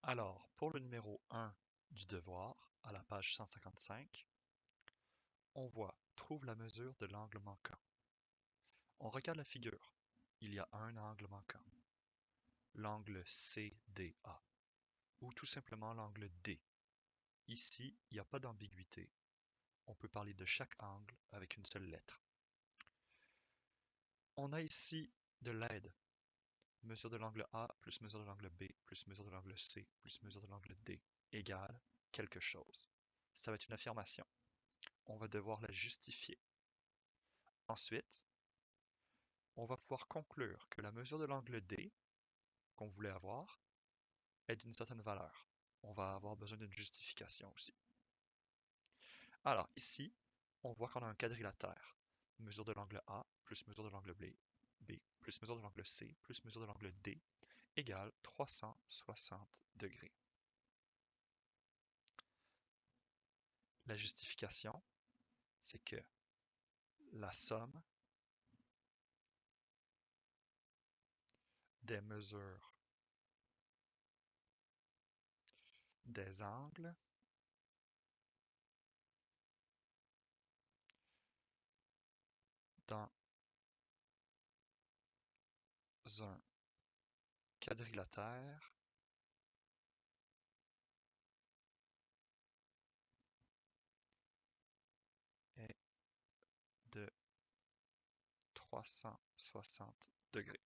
Alors, pour le numéro 1 du devoir, à la page 155, on voit « Trouve la mesure de l'angle manquant ». On regarde la figure. Il y a un angle manquant, l'angle CDA, ou tout simplement l'angle D. Ici, il n'y a pas d'ambiguïté. On peut parler de chaque angle avec une seule lettre. On a ici de l'aide. Mesure de l'angle A plus mesure de l'angle B plus mesure de l'angle C plus mesure de l'angle D égale quelque chose. Ça va être une affirmation. On va devoir la justifier. Ensuite, on va pouvoir conclure que la mesure de l'angle D qu'on voulait avoir est d'une certaine valeur. On va avoir besoin d'une justification aussi. Alors ici, on voit qu'on a un quadrilatère. Mesure de l'angle A plus mesure de l'angle B plus mesure de l'angle C plus mesure de l'angle D égale 360 degrés. La justification, c'est que la somme des mesures des angles dans un quadrilatère est de 360 degrés.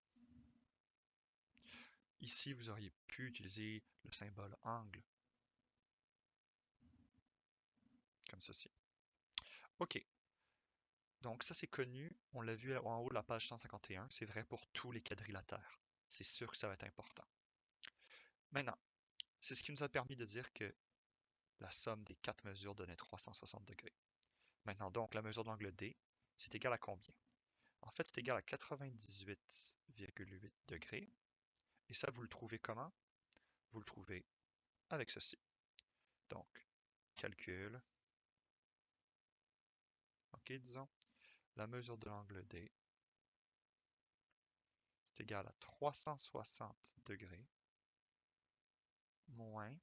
Ici, vous auriez pu utiliser le symbole angle, comme ceci. OK. Donc ça, c'est connu. On l'a vu en haut de la page 151. C'est vrai pour tous les quadrilatères. C'est sûr que ça va être important. Maintenant, c'est ce qui nous a permis de dire que la somme des quatre mesures donnait 360 degrés. Maintenant, donc, la mesure de l'angle D, c'est égal à combien? En fait, c'est égal à 98,8 degrés. Et ça, vous le trouvez comment? Vous le trouvez avec ceci. Donc, calcul. OK, disons. La mesure de l'angle D, c'est égal à 360 degrés moins.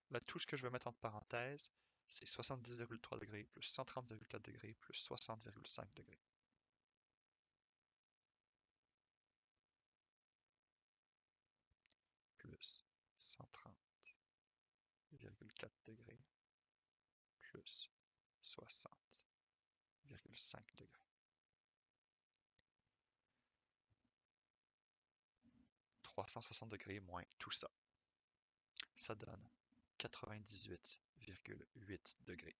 Là, tout ce que je vais mettre entre parenthèses, c'est 70,3 degrés plus 130,4 degrés plus 60,5 degrés. Plus 130,4 degrés plus 60,5 degrés. 360 degrés moins tout ça. Ça donne 98,8 degrés.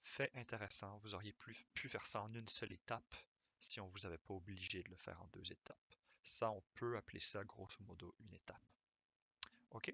Fait intéressant, vous auriez pu faire ça en une seule étape si on ne vous avait pas obligé de le faire en deux étapes. Ça, on peut appeler ça grosso modo une étape. OK?